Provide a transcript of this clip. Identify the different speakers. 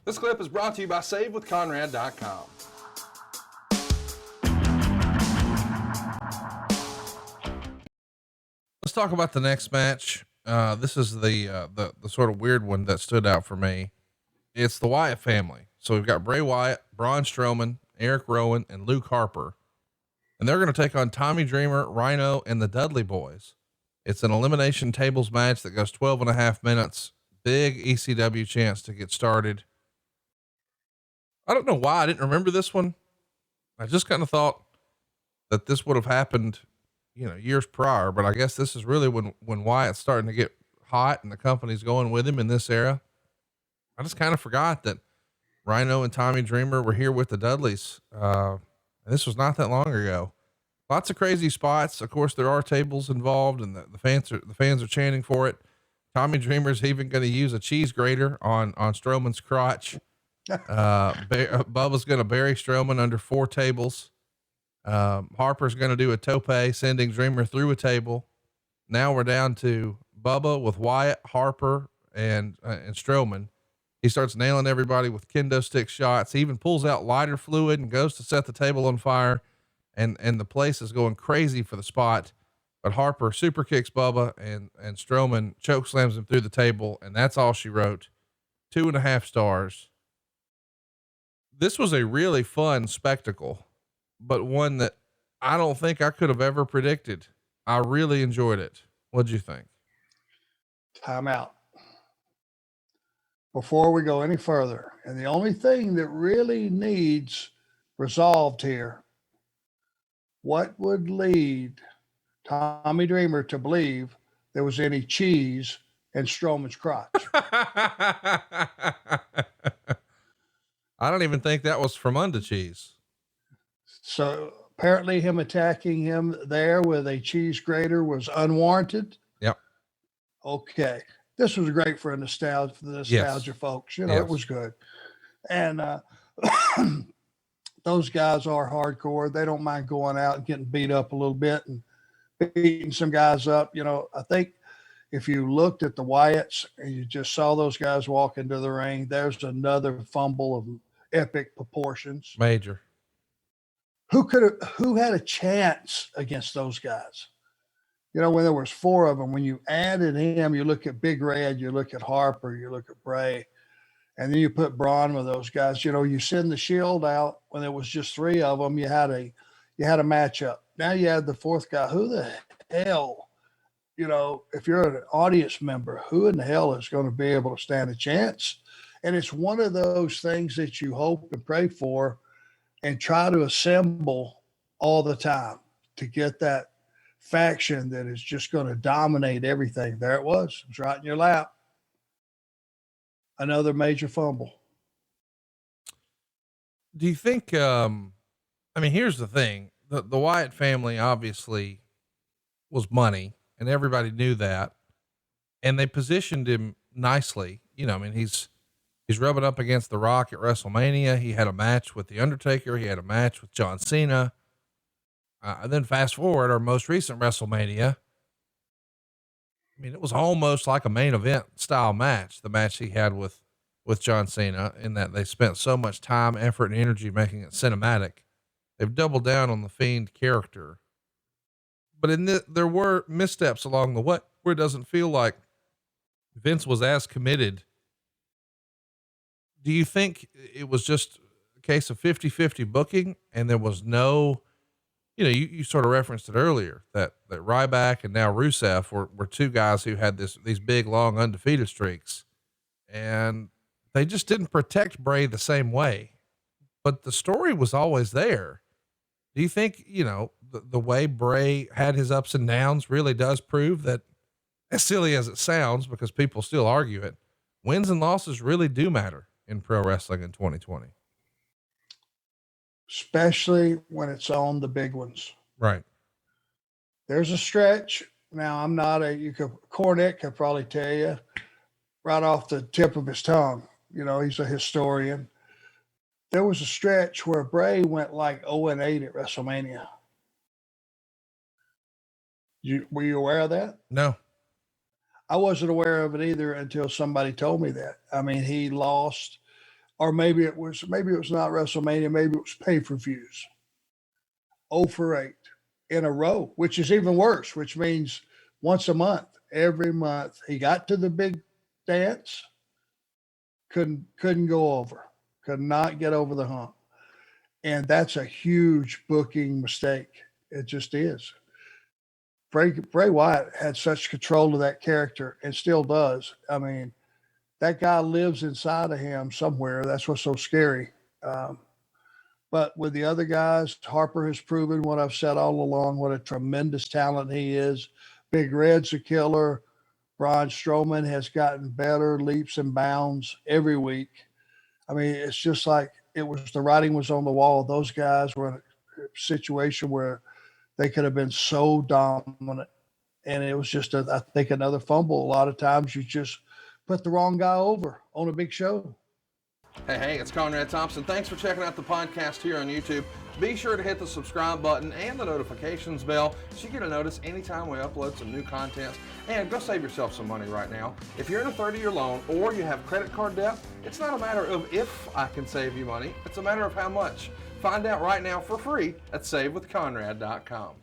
Speaker 1: This clip is brought to you by SaveWithConrad.com.
Speaker 2: Let's talk about the next match. This is the sort of weird one that stood out for me. It's the Wyatt family. So we've got Bray Wyatt, Braun Strowman, Eric Rowan, and Luke Harper. And they're going to take on Tommy Dreamer, Rhino, and the Dudley Boys. It's an elimination tables match that goes 12.5 minutes. Big ECW chance to get started. I don't know why I didn't remember this one. I just kind of thought that this would have happened, years prior, but I guess this is really when Wyatt's starting to get hot and the company's going with him in this era. I just kind of forgot that Rhino and Tommy Dreamer were here with the Dudleys. And this was not that long ago. Lots of crazy spots. Of course, there are tables involved, and the fans are chanting for it. Tommy Dreamer's even going to use a cheese grater on Strowman's crotch. Bubba's going to bury Strowman under 4 tables. Harper's going to do a tope, sending Dreamer through a table. Now we're down to Bubba with Wyatt, Harper, and Strowman. He starts nailing everybody with kendo stick shots. He even pulls out lighter fluid and goes to set the table on fire. And the place is going crazy for the spot, but Harper super kicks Bubba and Strowman choke slams him through the table. And that's all she wrote. 2.5 stars. This was a really fun spectacle, but one that I don't think I could have ever predicted. I really enjoyed it. What'd you think?
Speaker 3: Time out. Before we go any further, and the only thing that really needs resolved here, what would lead Tommy Dreamer to believe there was any cheese in Strowman's crotch?
Speaker 2: I don't even think that was from under cheese.
Speaker 3: So apparently him attacking him there with a cheese grater was unwarranted.
Speaker 2: Yep.
Speaker 3: Okay. This was great for the nostalgia folks.
Speaker 2: Yes.
Speaker 3: It was good. And those guys are hardcore. They don't mind going out and getting beat up a little bit and beating some guys up. I think if you looked at the Wyatts and you just saw those guys walk into the ring, there's another fumble of epic proportions.
Speaker 2: Major.
Speaker 3: Who had a chance against those guys? When there was 4 of them, when you added him, you look at Big Red, you look at Harper, you look at Bray, and then you put Braun with those guys. You send the Shield out when there was just 3 of them. You had a matchup. Now you add the 4th guy. Who the hell, if you're an audience member, who in the hell is going to be able to stand a chance? And it's one of those things that you hope and pray for and try to assemble all the time to get that faction that is just going to dominate everything. There it was. It was right in your lap. Another major fumble.
Speaker 2: Do you think, here's the thing, the Wyatt family obviously was money and everybody knew that, and they positioned him nicely. He's rubbing up against The Rock at WrestleMania. He had a match with The Undertaker. He had a match with John Cena. And then fast forward, our most recent WrestleMania. It was almost like a main event style match. The match he had with John Cena, in that they spent so much time, effort, and energy making it cinematic. They've doubled down on the Fiend character, but there were missteps along the way where it doesn't feel like Vince was as committed. Do you think it was just a case of 50-50 booking and there was no, you sort of referenced it earlier that Ryback and now Rusev were 2 guys who had these big, long, undefeated streaks, and they just didn't protect Bray the same way, but the story was always there. Do you think, the way Bray had his ups and downs really does prove that, as silly as it sounds, because people still argue it, wins and losses really do matter in pro wrestling in 2020?
Speaker 3: Especially when it's on the big ones.
Speaker 2: Right.
Speaker 3: There's a stretch. Now Cornette could probably tell you right off the tip of his tongue. He's a historian. There was a stretch where Bray went like 0-8 at WrestleMania. Were you aware of that?
Speaker 2: No.
Speaker 3: I wasn't aware of it either until somebody told me that. He lost or maybe it was not WrestleMania, maybe it was pay-per-views. 0 for 8 in a row, which is even worse, which means once a month, every month. He got to the big dance, couldn't go over, could not get over the hump. And that's a huge booking mistake. It just is. Bray Wyatt had such control of that character and still does. I mean, that guy lives inside of him somewhere. That's what's so scary. But with the other guys, Harper has proven what I've said all along, what a tremendous talent he is. Big Red's a killer. Braun Strowman has gotten better leaps and bounds every week. I mean, it's just like the writing was on the wall. Those guys were in a situation where they could have been so dominant. And it was just, I think, another fumble. A lot of times you just put the wrong guy over on a big show.
Speaker 1: Hey, it's Conrad Thompson. Thanks for checking out the podcast here on YouTube. Be sure to hit the subscribe button and the notifications bell so you get a notice anytime we upload some new content. And go save yourself some money right now. If you're in a 30-year loan or you have credit card debt, it's not a matter of if I can save you money. It's a matter of how much. Find out right now for free at SaveWithConrad.com.